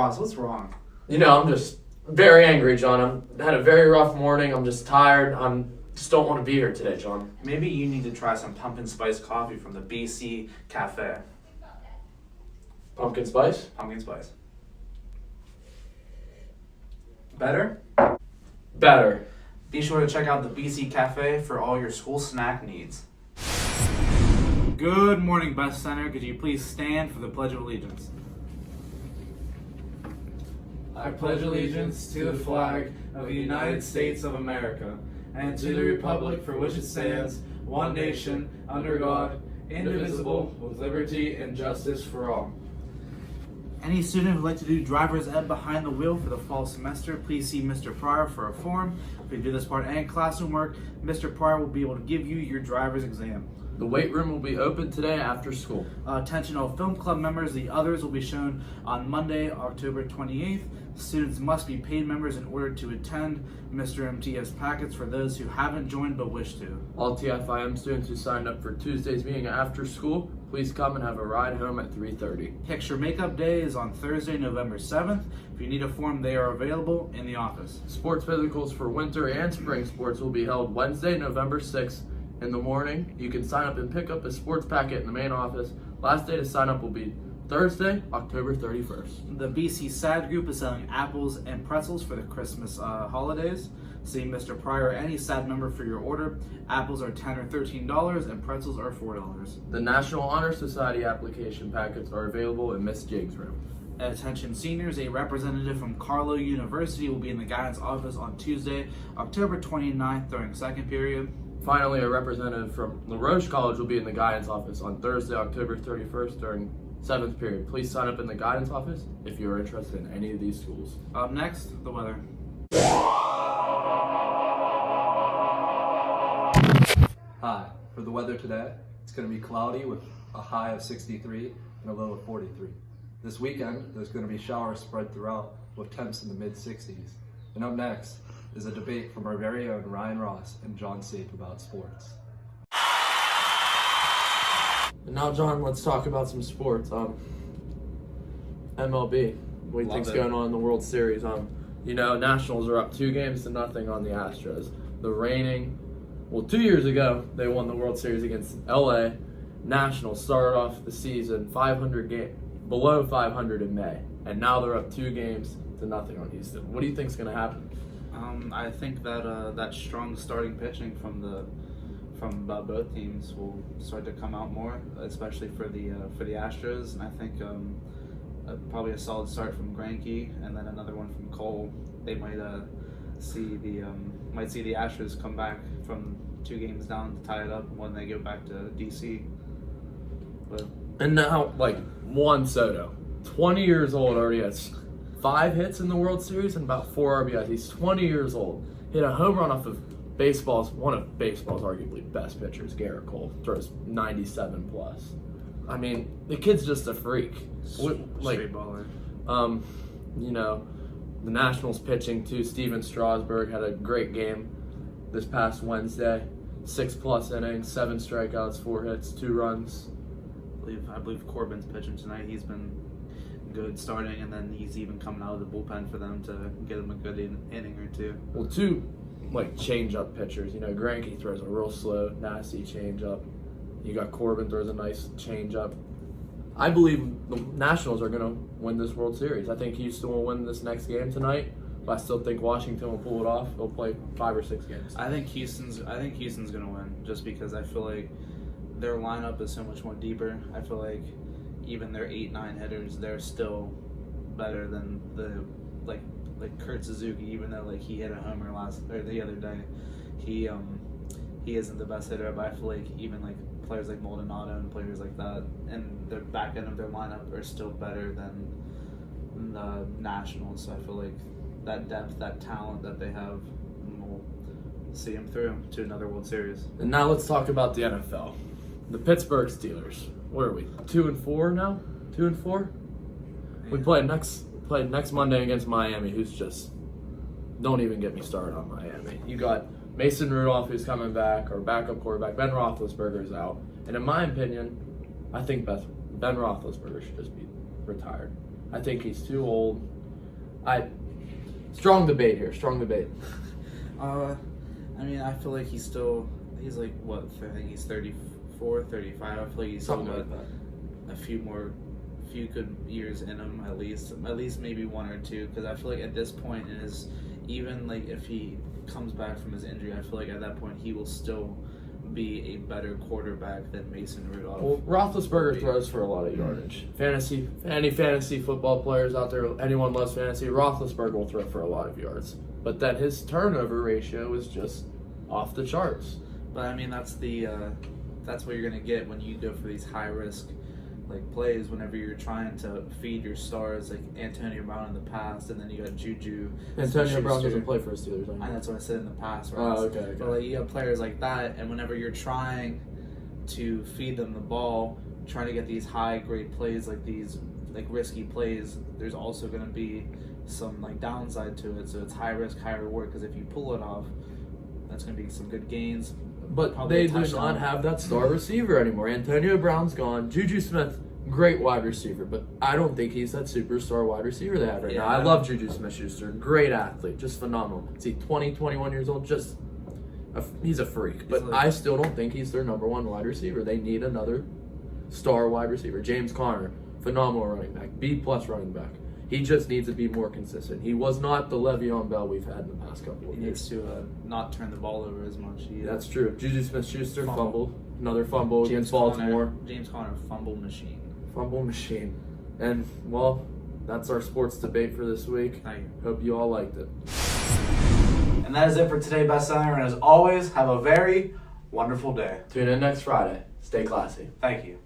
Ross, what's wrong? I'm just very angry, John. I had a very rough morning. I'm just tired. Just don't want to be here today, John. Maybe you need to try some pumpkin spice coffee from the BC Cafe. Pumpkin spice? Pumpkin spice. Better? Better. Be sure to check out the BC Cafe for all your school snack needs. Good morning, Bus Center. Could you please stand for the Pledge of Allegiance? I pledge allegiance to the flag of the United States of America and to the republic for which it stands, one nation, under God, indivisible, with liberty and justice for all. Any student who'd like to do driver's ed behind the wheel for the fall semester, please see Mr. Pryor for a form. If you do this part and classroom work, Mr. Pryor will be able to give you your driver's exam. The weight room will be open today after school. Attention all film club members, the others will be shown on Monday, October 28th. Students must be paid members in order to attend. Mr. MT has packets for those who haven't joined but wish to. All TFIM students who signed up for Tuesday's meeting after school, please come and have a ride home at 3:30. Picture Makeup Day is on Thursday, November 7th. If you need a form, they are available in the office. Sports physicals for winter and spring sports will be held Wednesday, November 6th in the morning. You can sign up and pick up a sports packet in the main office. Last day to sign up will be Thursday, October 31st. The BC SAD group is selling apples and pretzels for the Christmas holidays. See Mr. Pryor or any SAD member for your order. Apples are $10 or $13 and pretzels are $4. The National Honor Society application packets are available in Miss Jiggs' room. Attention seniors, a representative from Carlow University will be in the guidance office on Tuesday, October 29th during second period. Finally, a representative from LaRoche College will be in the guidance office on Thursday, October 31st during 7th period. Please sign up in the guidance office if you are interested in any of these schools. Up next, the weather. Hi, for the weather today, it's going to be cloudy with a high of 63 and a low of 43. This weekend, there's going to be showers spread throughout with temps in the mid-60s. And up next is a debate from our very own Ryan Ross and John Sape about sports. And now, John, let's talk about some sports. MLB. What do you think's going on in the World Series? Nationals are up 2-0 on the Astros. The reigning, 2 years ago, they won the World Series against LA. Nationals started off the season below 500 in May, and now they're up 2-0 on Houston. What do you think's going to happen? I think that that strong starting pitching from both teams will start to come out more, especially for the Astros. And I think probably a solid start from Greinke and then another one from Cole. They might see the Astros come back from 2 games down to tie it up when they go back to DC. And now, Juan Soto, 20 years old, already has 5 hits in the World Series and about 4 RBIs. He's 20 years old. Hit a home run off of one of baseball's arguably best pitchers, Garrett Cole. Throws 97 plus. I mean, the kid's just a freak. Straight baller. The Nationals pitching too. Steven Strasburg had a great game this past Wednesday. 6+ innings, 7 strikeouts, 4 hits, 2 runs. I believe Corbin's pitching tonight. He's been good starting, and then he's even coming out of the bullpen for them to get him a good inning or two. Well, 2 change-up pitchers. Greinke throws a real slow, nasty change-up. You got Corbin throws a nice change-up. I believe the Nationals are going to win this World Series. I think Houston will win this next game tonight, but I still think Washington will pull it off. They'll play 5 or 6 games. I think Houston's going to win just because I feel like their lineup is so much more deeper. I feel like even their 8-9 hitters, they're still better than the like Kurt Suzuki. Even though he hit a homer the other day, he isn't the best hitter. But I feel like even players like Maldonado and players like that, and the back end of their lineup are still better than the Nationals. So I feel like that depth, that talent that they have, will see them through to another World Series. And now let's talk about the NFL. The Pittsburgh Steelers. Where are we? 2-4 now? 2-4? We play next Monday against Miami, who's just, don't even get me started on Miami. You got Mason Rudolph, who's coming back, our backup quarterback. Ben Roethlisberger is out. And in my opinion, I think Ben Roethlisberger should just be retired. I think he's too old. Strong debate here. Strong debate. I mean, I feel like he's like, what, I think he's 34, 35. I feel like he's still Something got like that. a few good years in him, at least maybe 1 or 2, because I feel like at this point in his, even like if he comes back from his injury, I feel like at that point he will still be a better quarterback than Mason Rudolph. Well, Roethlisberger throws for a lot of yardage. Any fantasy football players out there, anyone loves fantasy, Roethlisberger will throw for a lot of yards. But then his turnover ratio is just off the charts. But I mean, that's what you're gonna get when you go for these high risk like plays. Whenever you're trying to feed your stars, like Antonio Brown in the past, and then you got Juju. Antonio Brown Smith-Schuster. doesn't play for the Steelers anymore. And that's what I said in the past. Right? Oh, okay. But like you have players like that, and whenever you're trying to feed them the ball, trying to get these high grade plays, like these like risky plays, there's also going to be some like downside to it. So it's high risk, high reward. Because if you pull it off, that's going to be some good gains. But Probably they a do touchdown. not have that star receiver anymore. Antonio Brown's gone. Juju Smith, great wide receiver, but I don't think he's that superstar wide receiver they have right now. I love Juju Smith-Schuster. Great athlete, just phenomenal. Is he 20, 21 years old? He's a freak. But I still don't think he's their number 1 wide receiver. They need another star wide receiver. James Conner, phenomenal running back, B+ running back. He just needs to be more consistent. He was not the Le'Veon Bell we've had in the past couple of He years. needs to not turn the ball over as much. That's true. Juju Smith-Schuster Fumble. another fumble against Baltimore. James Conner, fumble machine. Fumble machine. And, well, that's our sports debate for this week. Thank you. Hope you all liked it. And that is it for today, Bestseller. And as always, have a very wonderful day. Tune in next Friday. Stay classy. Thank you.